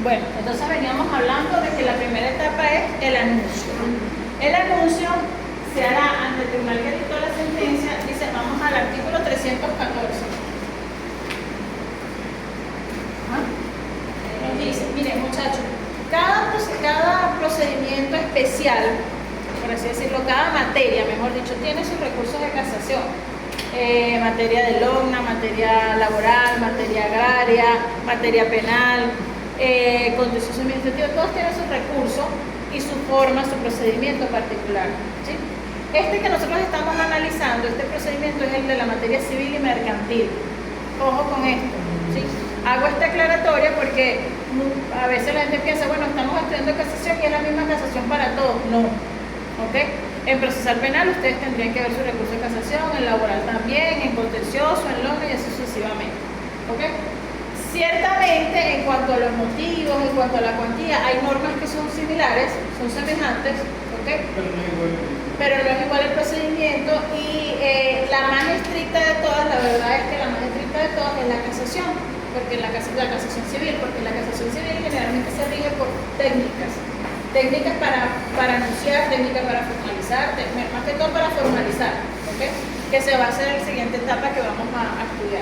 Bueno, entonces veníamos hablando de que la primera etapa es el anuncio. El anuncio se hará ante el tribunal que dictó la sentencia. Dice, vamos al artículo 314. Nos dice, miren muchachos, cada procedimiento especial, por así decirlo, cada materia, mejor dicho, tiene sus recursos de casación. Materia de LOGNA, materia laboral, materia agraria, materia penal, contencioso administrativo, todos tienen sus recursos y su forma, su procedimiento particular, ¿sí? Este que nosotros estamos analizando, este procedimiento es el de la materia civil y mercantil. Ojo con esto, ¿sí? Hago esta aclaratoria porque a veces la gente piensa, bueno, estamos estudiando casación y es la misma casación para todos. No, ¿ok? En procesal penal ustedes tendrían que ver su recurso de casación, en laboral también, en contencioso, en LOGNA y así sucesivamente, ¿ok? Ciertamente, en cuanto a los motivos, en cuanto a la cuantía, hay normas que son similares, son semejantes, ¿ok? Pero no es igual el procedimiento y la más estricta de todas, la verdad es que la más estricta de todas es la casación, porque la casación civil, porque la casación civil generalmente se rige por técnicas para anunciar, técnicas para formalizar, más que todo para formalizar, ¿ok? Que se va a hacer en la siguiente etapa que vamos a estudiar.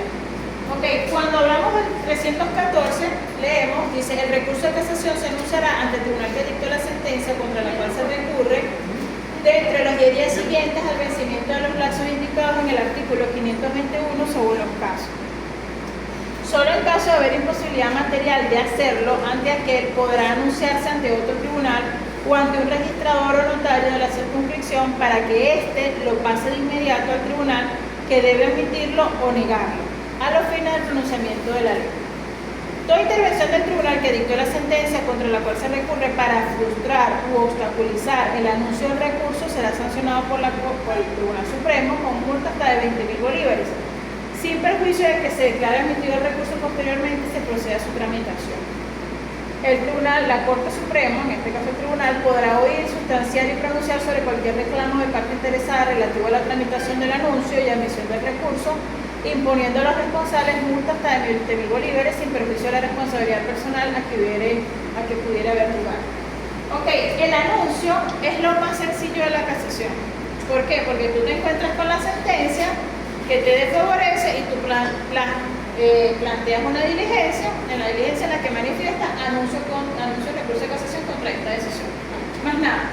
Ok, cuando hablamos del 314, leemos, dice, el recurso de casación se anunciará ante el tribunal que dictó la sentencia contra la cual se recurre dentro de los 10 días siguientes al vencimiento de los plazos indicados en el artículo 521 según los casos. Solo en caso de haber imposibilidad material de hacerlo, ante aquel podrá anunciarse ante otro tribunal o ante un registrador o notario de la circunscripción para que éste lo pase de inmediato al tribunal que debe admitirlo o negarlo, a los fines del pronunciamiento de la ley. Toda intervención del tribunal que dictó la sentencia contra la cual se recurre para frustrar u obstaculizar el anuncio del recurso será sancionado por el Tribunal Supremo con multa hasta de 20.000 bolívares, sin perjuicio de que se declare admitido el recurso posteriormente y se proceda a su tramitación. El tribunal, la Corte Suprema, en este caso el tribunal, podrá oír, sustanciar y pronunciar sobre cualquier reclamo de parte interesada relativo a la tramitación del anuncio y admisión del recurso, imponiendo a los responsables multas hasta de 20.000 bolívares sin perjuicio de la responsabilidad personal a que pudiera haber lugar. Ok, el anuncio es lo más sencillo de la casación. ¿Por qué? Porque tú te encuentras con la sentencia que te desfavorece y tú planteas una diligencia, en la diligencia en la que manifiesta anuncio recurso de casación contra esta decisión. Más nada.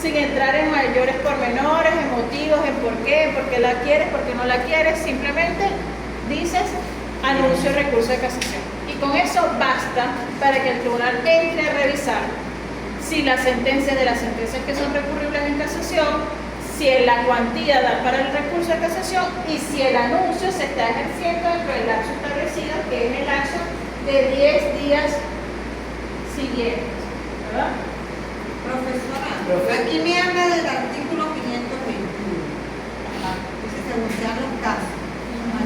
Sin entrar en mayores pormenores, en motivos, en por qué la quieres, por qué no la quieres, simplemente dices anuncio recurso de casación. Y con eso basta para que el tribunal entre a revisar si las sentencias que son recurribles en casación, si la cuantía da para el recurso de casación y si el anuncio se está ejerciendo dentro del lapso establecido, que es el lapso de 10 días siguientes, ¿verdad? Profesora, aquí me habla del artículo 521. Dice, según sean los casos.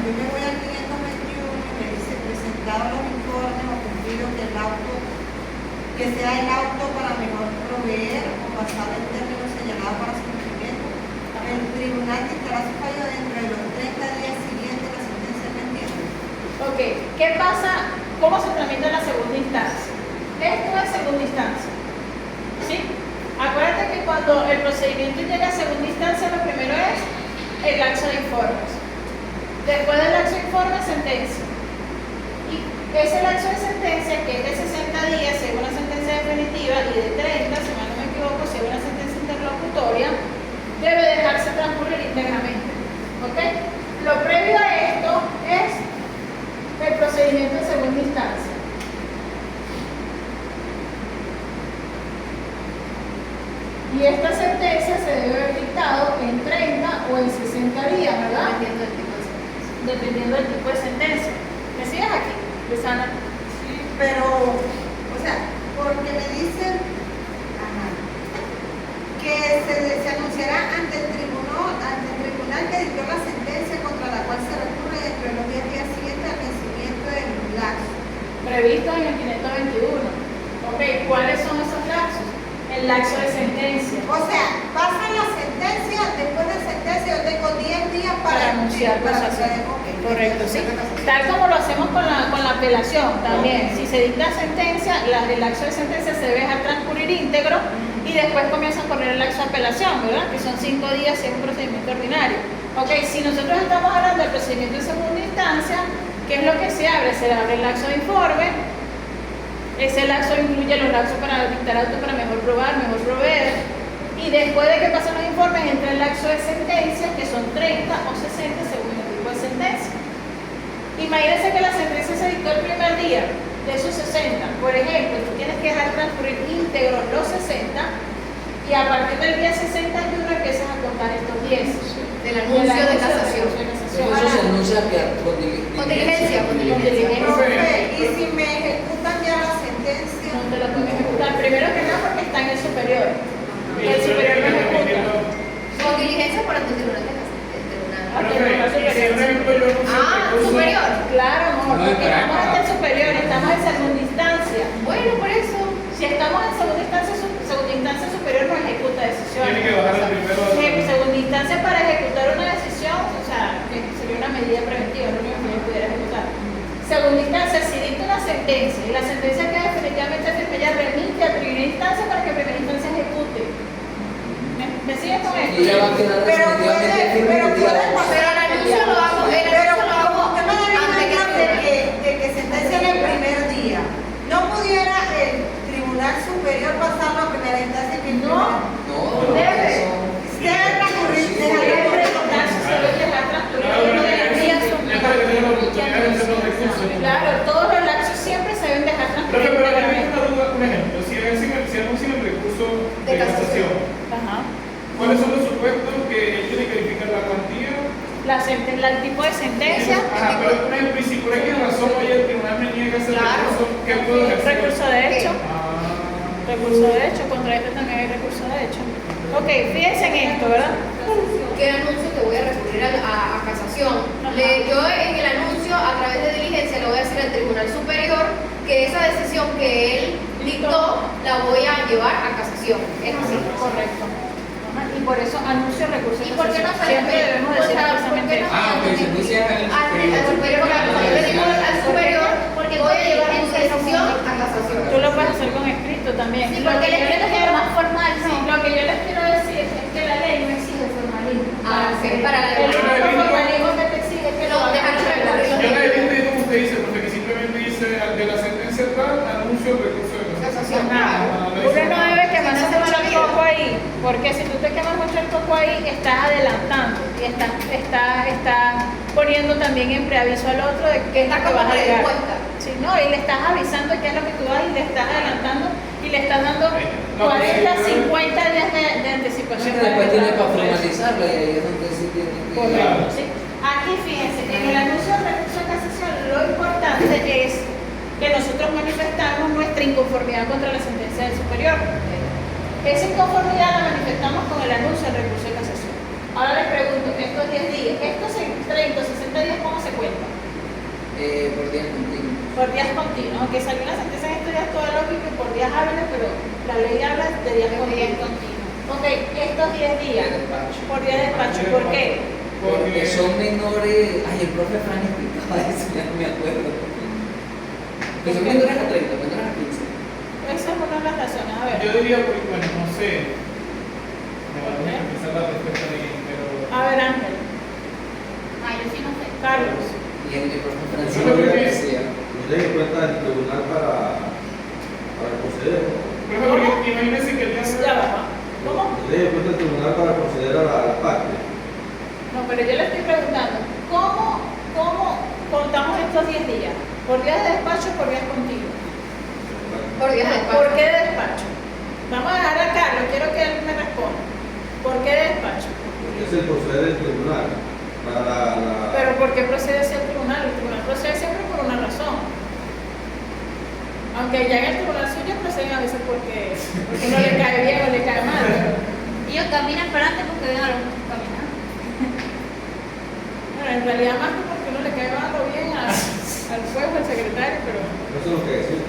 Yo me voy al 521 y me dice, presentado los informes o cumplido que sea el auto para mejor proveer o pasar el término señalado para su cumplimiento. El tribunal dictará su fallo dentro de los 30 días siguientes a la sentencia pendiente. Ok, ¿qué pasa? ¿Cómo se tramita la segunda instancia? Esto es segunda instancia, ¿sí? Acuérdate que cuando el procedimiento llega a segunda instancia, lo primero es el lapso de informes. Después del lapso de informes, sentencia. Y ese lapso de sentencia, que es de 60 días, si es una sentencia definitiva, y de 30, si mal no me equivoco, si es una sentencia interlocutoria, debe dejarse transcurrir íntegramente. ¿Ok? Lo previo a esto es el procedimiento de segunda instancia. Y esta sentencia se debe haber dictado en 30 o en 60 días, ¿verdad? Dependiendo del tipo de sentencia. ¿Me sigues aquí, Luisana? Sí, pero, o sea, porque me dicen que se anunciará ante el tribunal que dictó la sentencia contra la cual se recurre dentro de los 10 días siguientes al vencimiento del lapso. Previsto en el 521. Ok, ¿cuáles son esos lapsos? El lapso de sentencia. O sea, pasa la sentencia, después de sentencia yo tengo 10 días para anunciar para casación. okay. Correcto, sí. Tal como lo hacemos con la apelación también. Si se dicta sentencia, el lapso de sentencia se debe dejar transcurrir íntegro y después comienza a correr el lapso de apelación, ¿verdad? Que son 5 días si es un procedimiento ordinario. Ok, si nosotros estamos hablando del procedimiento de segunda instancia, ¿qué es lo que se abre? Se abre el lapso de informe. Ese lapso incluye los lapsos para dictar auto para mejor probar, mejor proveer. Y después de que pasan los informes, entra el lapso de sentencia, que son 30 o 60 según el tipo de sentencia. Imagínense que la sentencia se dictó el primer día de esos 60. Por ejemplo, tú tienes que dejar transcurrir íntegros los 60 y a partir del día 61 empiezas a contar estos 10. Del anuncio de casación. Eso se anuncia Con diligencia. Profe, y si me ejecutan ya la sentencia, No te lo pueden ejecutar. Primero que nada porque está en el superior. Y el superior no ejecuta. Con diligencia por ante el tribunal de casación. Superior. Claro, amor, No, porque pero estamos ante el superior, estamos en segunda instancia. Bueno, por eso. Si estamos en segunda instancia superior no ejecuta decisiones. Tiene que bajar el primero. En segunda instancia para ejecutar una decisión, o sea, que sería una medida preventiva, lo único que yo pudiera ejecutar. Segunda instancia, si dicta una sentencia y la sentencia queda definitivamente firme, ya remite a primera instancia para que primera instancia ejecute. ¿Me sigues con esto? Y ya va a quedar pero definitivamente puede, firme pero el día puede de hoy. pasar. Pero el anuncio lo hago, Pero como usted me da antes ejemplo que de que sentencian el primer día, ¿no pudiera el Tribunal Superior pasarlo a primera instancia y que el No. No, Debe. Debe transcurrir, Sí, debe Debe transcurrir. recordarse, se debe dejar transcurrir Claro, uno de los días es para que tengan la oportunidad de hacer los recursos. Claro, todos los lapsos siempre se deben dejar transcurrir Pero aquí hay íntegramente. una duda, un ejemplo. Si anuncian el recurso de casación, Ajá. ¿cuáles son los supuestos que él tiene que verificar la cuantía? El tipo de sentencia, Ajá, pero por ejemplo, y si por X razón hoy el tribunal me niega ese Claro. recurso, ¿qué puedo hacer? recurso de hecho. Ah, Recurso de hecho, contra este también hay recurso de hecho. Ok, fíjense en esto, ¿verdad? que anuncio que voy a recurrir a casación. Yo en el anuncio, a través de diligencia, le voy a decir al Tribunal Superior que esa decisión que él dictó la voy a llevar a casación. Es así. Correcto. Ajá, y por eso anuncio recurso de ¿Y por qué no casación. Siempre debemos decir expresamente eso. Ah, ok, se anuncia Al superior, yo le digo al superior porque voy a llevar su decisión a casación. Tú lo puedes hacer con escrito también. Sí, Lo porque que el yo les escrito es quiero- más formal, Sí, ¿no? lo que yo les quiero decir es que la ley no exige formalismo. Ah, ok, para la El ley. único formalismo que te exige es que lo Dejar hagas de regular. yo no he entendido como usted dice, porque que simplemente dice de la sentencia tal, anuncio el recurso de casación. Ajá. Uno no debe quemarse mucho el coco ahí, porque si tú te quemas mucho el coco ahí, estás adelantando y estás poniendo también en preaviso al otro de qué es lo Está que como vas a llegar. predispuesta. Sí, no, y le estás avisando qué es lo que tú vas y le estás adelantando y le estás dando No, 40, sí, 50 días de anticipación. Después tiene para formalizar. formalizarla y ahí es donde sí tiene que... Correcto, sí. Aquí fíjense, en el anuncio de recurso de casación lo importante es que nosotros manifestamos nuestra inconformidad contra la sentencia del superior. Esa inconformidad la manifestamos con el anuncio del recurso de casación. Ahora les pregunto, estos 10 días, estos 30 o 60 días, ¿cómo se cuentan? Por días continuos. Por días continuos, aunque salió una sentencia en estos días toda lógica y por días hábiles, pero la ley habla de días continuos. Ok, estos 10 días, por día de despacho, ¿por qué? Porque son menores... Ay, el profe Fran explicaba eso, ya no me acuerdo. Que son menores a 30, menores a 15. Esa es una de las razones, a ver. Yo diría, porque, bueno, no sé. Me va a empezar la respuesta ahí, pero. A ver, Ángel, Ah, yo sí no sé. Carlos. Y el profe Yo Francisco creo que- decía... No tiene en cuenta el tribunal para proceder. Por ejemplo, porque imagínense que el día Ya va. ¿Cómo? No tiene en cuenta el tribunal para proceder a la parte. No, pero yo le estoy preguntando, ¿cómo contamos estos 10 días? ¿Por días de despacho o por días continuos? Por días de despacho. ¿Por qué de despacho? Vamos a dejar a Carlos, quiero que él me responda. ¿Por qué de despacho? Es el proceder del tribunal para la... Pero ¿por qué procede hacia el tribunal? El tribunal procede siempre por una razón. Aunque ya en el tribunal suyo proceden a veces porque no le cae bien o le cae mal. pero- Ellos caminan para adelante porque ven a los caminar. Bueno, en realidad más que porque no le cae mal o bien al juez o al secretario, pero... Eso es lo que decía.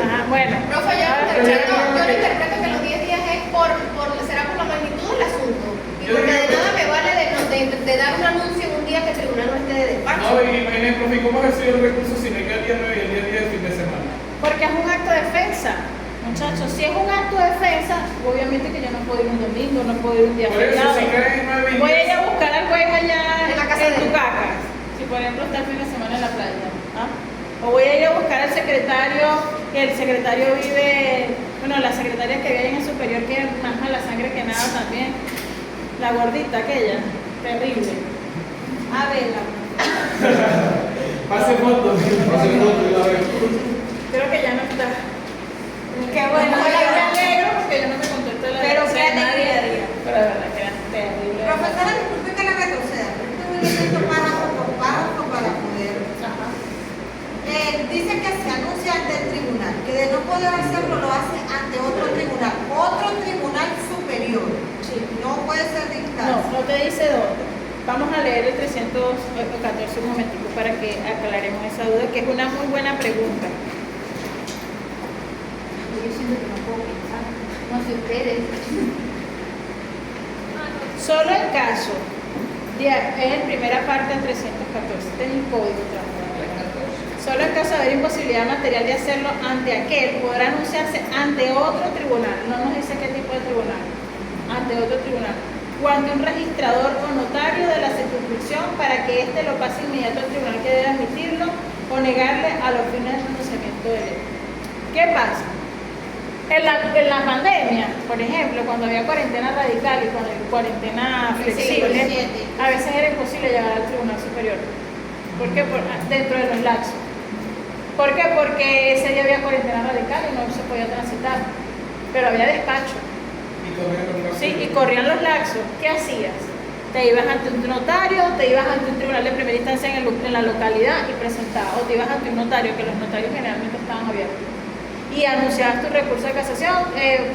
Ajá, bueno. Profe, yo Ahora, lo interpreto que los 10 días es será por la magnitud del asunto. Y porque de nada me vale de dar un anuncio en un día que el tribunal no esté de despacho. No, imagínate, profe, ¿cómo ha sido el recurso si me queda el día 9 y el día 10 de fin de semana? Porque es un acto de defensa. Muchachos, si es un acto de defensa, obviamente que yo no puedo ir un domingo, no puedo ir un día Por eso, feriado. si cae en 9 y Voy a 10, ir a buscar al juez allá En la casa de él. Tucacas, si por ejemplo está el fin de semana en la playa. ¿Ah? O voy a ir a buscar al secretario, que el secretario vive, bueno, la secretaria que vive en el superior, que es más mala sangre que nada también, la gordita aquella, terrible. Abela. pase fotos. Pase foto y la veo. Creo que ya no está. Qué bueno, No, la yo me verdad. alegro porque yo no me contesto de la Pero desgracia de créate nadie. día a día. Pero de verdad que era terrible. Profesora, disculpe que la retroceda, pero estoy leyendo párrafo por párrafo para poder. Ajá. Dice que se anuncia ante el tribunal, que de no poder hacerlo lo hace ante otro tribunal superior. Sí. No puede ser No, dictado. no te dice dónde. Vamos a leer el 314 un momentico para que aclaremos esa duda, que es una muy buena pregunta. Yo siento que no puedo pensar. No sé ustedes. Solo en caso, es en primera parte del 314, este es el código trabajo. Solo en caso de haber imposibilidad material de hacerlo ante aquel, podrá anunciarse ante otro tribunal, no nos dice qué tipo de tribunal, ante otro tribunal, o ante un registrador o notario de la circunscripción para que éste lo pase inmediato al tribunal que debe admitirlo o negarle a los fines del pronunciamiento de ley. ¿Qué pasa? En la pandemia, por ejemplo, cuando había cuarentena radical y cuarentena flexible, a veces era imposible llegar al tribunal superior. ¿Por qué? Dentro de los lapsos. ¿Por qué? Porque ese día había cuarentena radical y no se podía transitar, pero había despacho. Y correr con la- Sí, y corrían los lapsos. ¿Qué hacías? Te ibas ante un notario, te ibas ante un tribunal de primera instancia en la localidad y presentabas, o te ibas ante un notario, que los notarios generalmente estaban abiertos, y anunciabas tu recurso de casación,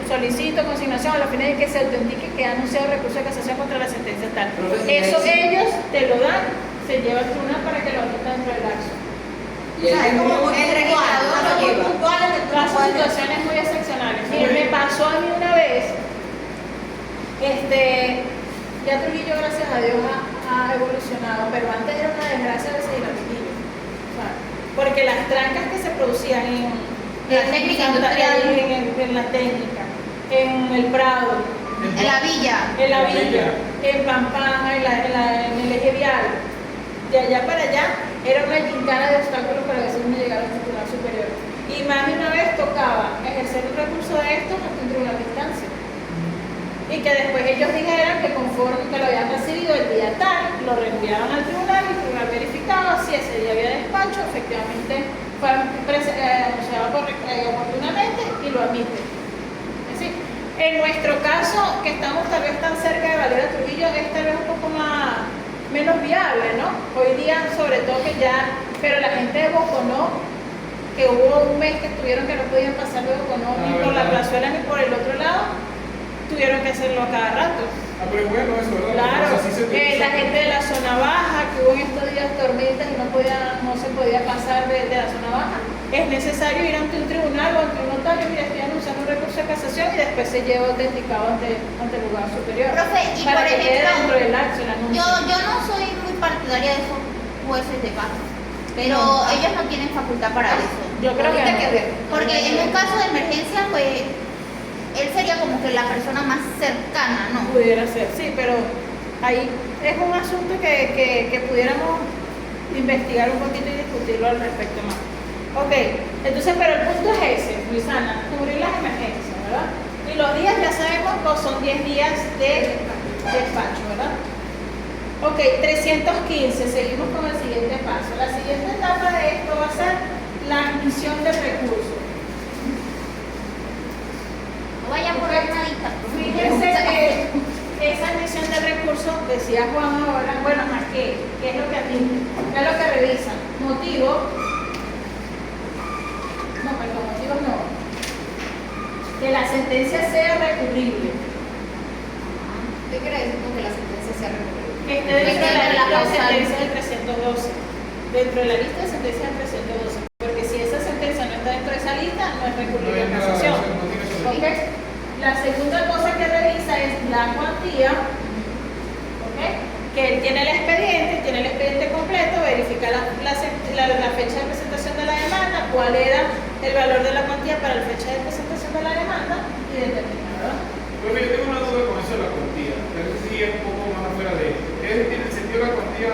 solicito consignación a los fines de que se autentique que ha anunciado recurso de casación contra la sentencia tal. Eso ellos te lo dan, se lleva al tribunal para que lo admita dentro del lapso. Y ahí Es como muy el registrador lo puntual, lleva. puntuales que tú no Pasan puedes- situaciones muy excepcionales. Mire, me pasó a mí una vez, ya Trujillo, gracias a Dios, ha evolucionado, pero antes era una desgracia a veces ir a Trujillo. O sea, porque las trancas que se producían en La técnica industrial. en la técnica, en el Prado, En la villa. en la villa, en Pampanga, en el eje vial, de allá para allá, era una gincana de obstáculos para veces uno llegar al tribunal superior. Y más de una vez tocaba ejercer un recurso de estos ante un tribunal de instancia. Y que después ellos dijeran que conforme que lo habían recibido el día tal, lo reenviaban al tribunal y el tribunal verificaba si ese día había despacho, efectivamente fue anunciado oportunamente y lo admite. Es decir, en nuestro caso, que estamos tal vez tan cerca de Valera Trujillo, es tal vez un poco menos viable, ¿no? Hoy día, sobre todo que ya, pero la gente de Boconó, que hubo un mes que estuvieron que no podían pasar de Boconó ni por la plazuela ni por el otro lado, tuvieron que hacerlo a cada rato. Ah, pero es bueno eso, ¿verdad? Claro, Porque así se utiliza. la gente de la zona baja, que hubo en estos días tormentas y no se podía pasar de la zona baja, es necesario ir ante un tribunal o ante un notario, mira, estoy anunciando un recurso de casación y después se lleva autenticado ante el lugar superior. Profe, y para por que quede ejemplo, dentro del acto el anuncio. Yo no soy muy partidaria de esos jueces de paz, pero No. ellos no tienen facultad para eso. Yo creo que Ahorita no. que ver. Porque en un caso de emergencia, pues, él sería como que la persona más cercana, ¿no? Pudiera ser, sí, pero ahí es un asunto que pudiéramos investigar un poquito y discutirlo al respecto más. Ok, entonces, pero el punto es ese, Luisana, cubrir las emergencias, ¿verdad? Y los días ya sabemos que son 10 días de despacho, ¿verdad? Ok, 315, seguimos con el siguiente paso. La siguiente etapa de esto va a ser la admisión de recursos. No vayan por ahí una lista. Fíjense que esa admisión de recursos, decía Juan ahora, bueno, ¿a qué? ¿Qué es lo que admiten? ¿Qué es lo que revisan? Motivo. No, perdón, motivos no. Que la sentencia sea recurrible. ¿Qué quiere decir con que la sentencia sea recurrible? Que esté dentro de la de la lista de causal. sentencias del 312. Dentro de la lista de sentencias del 312. Porque si esa sentencia no está dentro de esa lista, no es recurrible en casación. ¿Ok? La segunda cosa que revisa es la cuantía, ¿ok? Que él tiene el expediente verificar la fecha de presentación de la demanda, cuál era el valor de la cuantía para la fecha de presentación de la demanda y determinarlo. Pero yo tengo una duda con eso de la cuantía, pero eso sí es un poco más afuera de esto. ¿Tiene sentido la cuantía?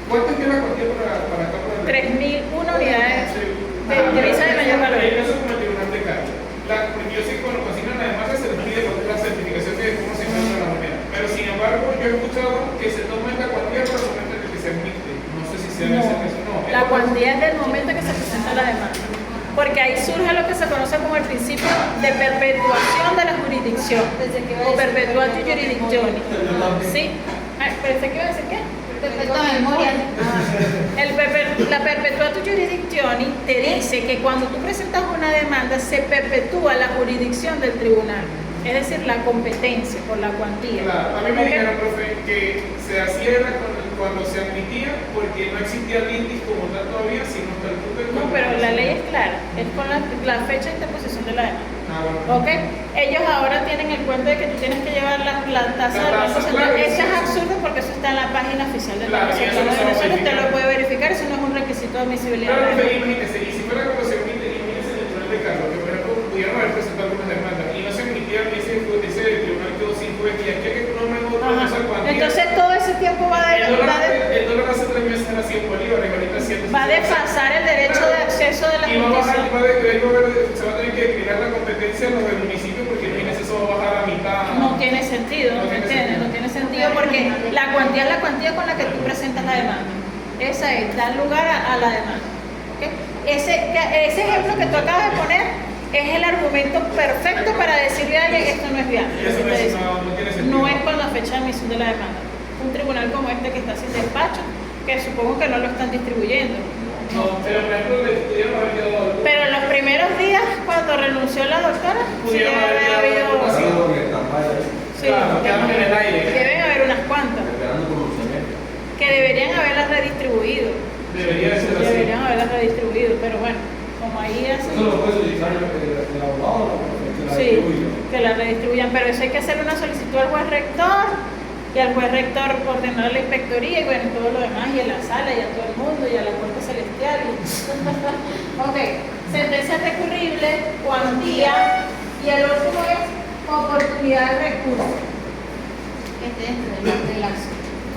¿Cuánto es la cuantía para acá? 3.001 unidades de visa de mayor valor. En caso como el tribunal de Cali, porque yo sé que cuando consignan la demanda se les pide la certificación de cómo se encuentra la moneda. Pero sin embargo, yo he escuchado que se toma esta cuantía para el momento en el que se admite. No sé si sea ese caso o no. La cuantía es del momento que se presenta la demanda. Porque ahí surge lo que se conoce como el principio de perpetuación de la jurisdicción. O perpetuatio jurisdictione. ¿Sí? ¿Pero usted qué iba a decir qué? Perpetua memoria. La perpetuatio jurisdictione te dice que cuando tú presentas una demanda se perpetúa la jurisdicción del tribunal, es decir, la competencia por la cuantía. Claro, a mí me dijeron, profe, que se hacía cuando se admitía porque no existía litis como tal todavía, sino hasta el punto de... No, pero la ley es clara, es con la fecha de interposición de la demanda. Bueno. ¿Ok? Ellos ahora tienen el cuento de que tú tienes que llevar la tasa del Banco Central. Eso es absurdo porque eso está en la página oficial del Banco Central de Venezuela. Usted lo puede verificar, eso no es un requisito de admisibilidad. Claro, imagínese, y si fuera cuando se admite, imagínese el tribunal de Carlos, que por ejemplo pudieron haber presentado algunas demandas y no se admitían ese tribunal quedó sin juez y aquí que no me voy a esa cuantía. Entonces todo ese tiempo el dólar hace 3 meses era 100 bolívares, ahorita 100. va a desfasar el derecho de acceso de la y va a bajar, justicia. se va a tener que declinar la competencia en los del municipio porque imagínese eso va a bajar a mitad. No tiene sentido, no tiene sentido porque la cuantía es la cuantía con la que tú presentas la demanda. Esa es, da lugar a la demanda. ¿Okay? Ese ejemplo que tú acabas de poner es el argumento perfecto para decirle a alguien esto no es viable. Eso no tiene sentido. No es con la fecha de emisión de la demanda. Un tribunal como este que está sin despacho, que supongo que no lo están distribuyendo. No, pero por ejemplo, pudieron haber quedado. Pero en los primeros días, cuando renunció la doctora, sí debe haber habido. Sí, Claro, quedaron en el aire. deben haber unas cuantas Esperando pronunciamiento. que deberían haberlas redistribuido. Debería de ser así. Deberían haberlas redistribuido, pero bueno, como ahí Eso así. lo puede solicitar el abogado, que la Sí, distribuya. que la redistribuyan, pero eso hay que hacer una solicitud al juez rector y al juez rector ordenar la inspectoría y bueno, todo lo demás, y a la sala y a todo el mundo y a la corte celestial. Ok, sentencia recurrible, cuantía y el último es oportunidad de recurso. Que esté dentro del laxo.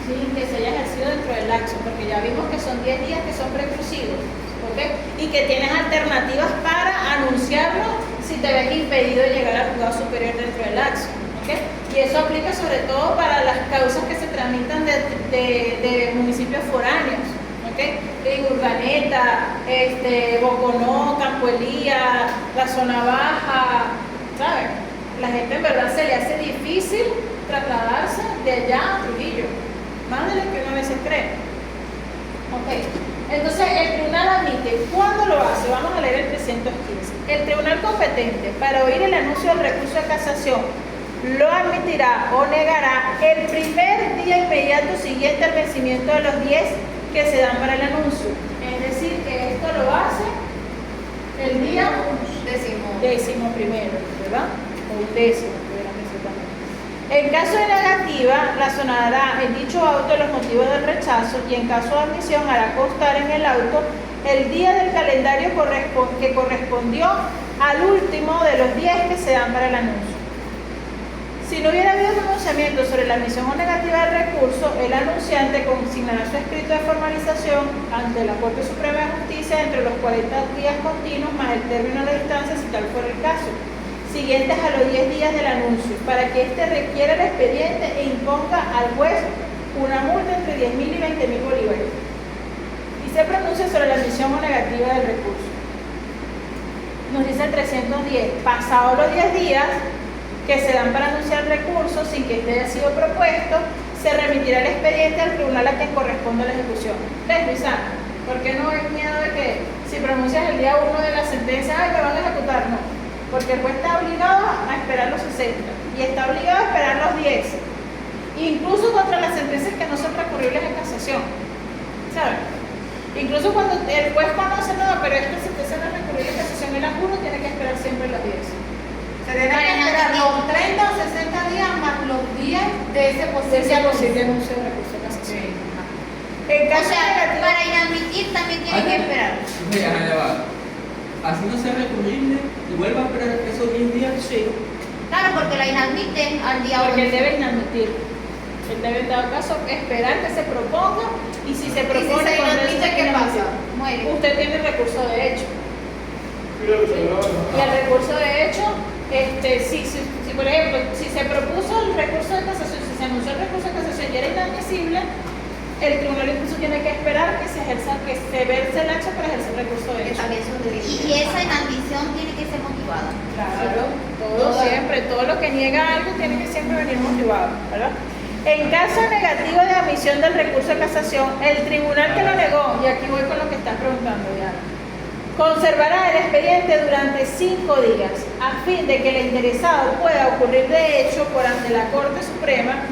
Sí, que se haya ejercido dentro del laxo, porque ya vimos que son 10 días que son preclusivos, ¿ok? Y que tienes alternativas para anunciarlo si te ves impedido de llegar al juzgado superior dentro del laxo, ¿ok? Y eso aplica sobre todo para las causas que se tramitan de municipios foráneos, ¿ok? Urdaneta, Boconó, Campo Elías, la zona baja, ¿sabes? La gente en verdad se le hace difícil trasladarse de allá a Trujillo, más de lo que uno a veces cree. Ok, entonces el tribunal admite, ¿cuándo lo hace? Vamos a leer el 315. El tribunal competente para oír el anuncio del recurso de casación lo admitirá o negará el primer día inmediato siguiente al vencimiento de los 10 que se dan para el anuncio. Es decir, que esto lo hace el día 11º, ¿verdad? O 10º, pudiéramos decir también. En caso de negativa, razonará en dicho auto los motivos del rechazo y en caso de admisión hará constar en el auto el día del calendario que correspondió al último de los 10 que se dan para el anuncio. Si no hubiera habido pronunciamiento sobre la admisión o negativa del recurso, el anunciante consignará su escrito de formalización ante la Corte Suprema de Justicia entre los 40 días continuos más el término de la distancia, si tal fuera el caso, siguientes a los 10 días del anuncio, para que éste requiera el expediente e imponga al juez una multa entre 10.000 y 20.000 bolívares. Y se pronuncia sobre la admisión o negativa del recurso. Nos dice el 310, pasados los 10 días que se dan para anunciar el recurso sin que este haya sido propuesto, se remitirá el expediente al tribunal a quien corresponde la ejecución. ¿Ves, Luisa? ¿Por qué no hay miedo de que si pronuncias el día 1 de la sentencia, ¡ay, me van a ejecutar! No, porque el juez está obligado a esperar los 60 y está obligado a esperar los 10, incluso contra las sentencias que no son recurribles en casación, ¿sabes? Incluso cuando el juez conoce, no, pero esta sentencia no es recurrible en casación, el juro tiene que esperar siempre los 10. Se tiene que esperar los 30 o 60 días más los 10 de ese Ese posible posible anuncio de recurso de casación. En O caso sea, negativo, para inadmitir también tiene que esperar. Ya va. Así no sea recurrible y vuelva a esperar esos 10 días. sí, Claro, porque la inadmite al día porque él 11. debe inadmitir. Él debe en dado caso esperar que se proponga y si se propone se con inadmite, eso, ¿qué pasa? Muere. usted tiene recurso de hecho. Mira, Y el recurso de hecho, si por ejemplo, si se propuso el recurso de casación, si se anunció el recurso de casación y era inadmisible, el tribunal incluso tiene que esperar que se verse el acto para ejercer el recurso de Que hecho. también son de Y esa inadmisión tiene que ser motivada. Claro, todo lo que niega algo tiene que siempre venir motivado, ¿verdad? En caso negativo de admisión del recurso de casación, el tribunal que lo negó, y aquí voy con lo que estás preguntando, Diana, conservará el expediente durante 5 días a fin de que el interesado pueda ocurrir de hecho por ante la Corte Suprema.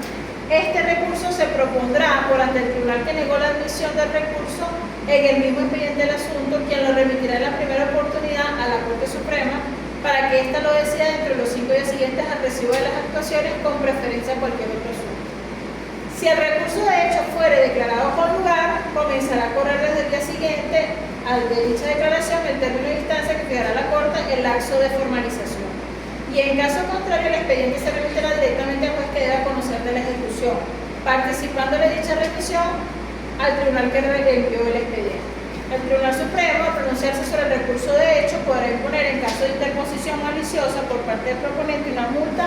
Este recurso se propondrá por ante el tribunal que negó la admisión del recurso en el mismo expediente del asunto, quien lo remitirá en la primera oportunidad a la Corte Suprema para que ésta lo decida entre los 5 días siguientes al recibo de las actuaciones con preferencia a cualquier otro asunto. Si el recurso de hecho fuere declarado con lugar, comenzará a correr desde el día siguiente al de dicha declaración el término de instancia que fijará la Corte el lapso de formalización. Y en caso contrario, el expediente se remitirá directamente al juez que deba conocer de la ejecución, participando de dicha remisión al tribunal que envió el expediente. El Tribunal Supremo, al pronunciarse sobre el recurso de hecho, podrá imponer en caso de interposición maliciosa por parte del proponente una multa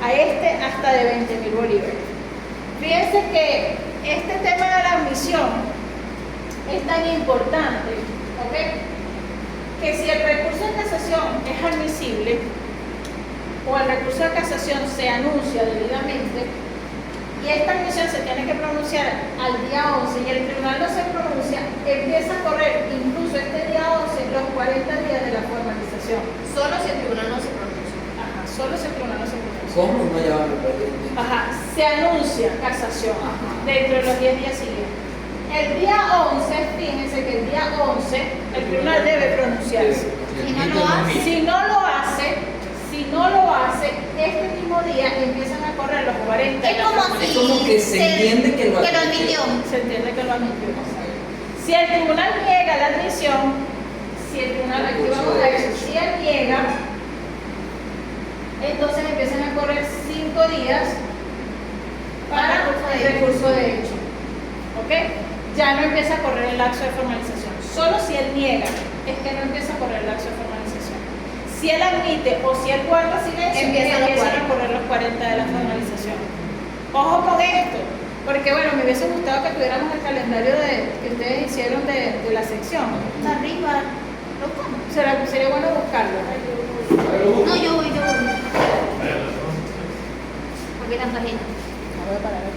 a este hasta de 20.000 bolívares. Fíjense que este tema de la admisión es tan importante, ¿ok? Que si el recurso de casación es admisible o el recurso de casación se anuncia debidamente y esta admisión se tiene que pronunciar al día 11 y el tribunal no se pronuncia, empieza a correr incluso este día 11 los 40 días de la formalización. Solo si el tribunal no se pronuncia. Ajá, solo si el tribunal no se pronuncia. ¿Cómo no llevan el expediente? Ajá, se anuncia casación dentro de los 10 días siguientes. El día 11, fíjense que el día 11 el tribunal debe pronunciarse. Si no lo hace, Si no lo hace, este mismo día empiezan a correr los 40. es como Es si como que se entiende que lo admitió. Se entiende que lo admitió. Si el tribunal niega la admisión, si el tribunal, aquí vamos a eso, si él niega, entonces empiezan a correr 5 días para el recurso de hecho. ¿Ok? Ya no empieza a correr el lapso de formalización. Solo si él niega es que no empieza a correr el lapso de formalización. Si él admite o si él guarda silencio, Empiezan los empiezan 40. a correr los 40 de la formalización. Ojo con esto, porque bueno, me hubiese gustado que tuviéramos el calendario que ustedes hicieron de la sección. Está arriba. ¿Lo como? Sería bueno buscarlo. No, yo voy. ¿Por qué tanta gente? No voy a parar.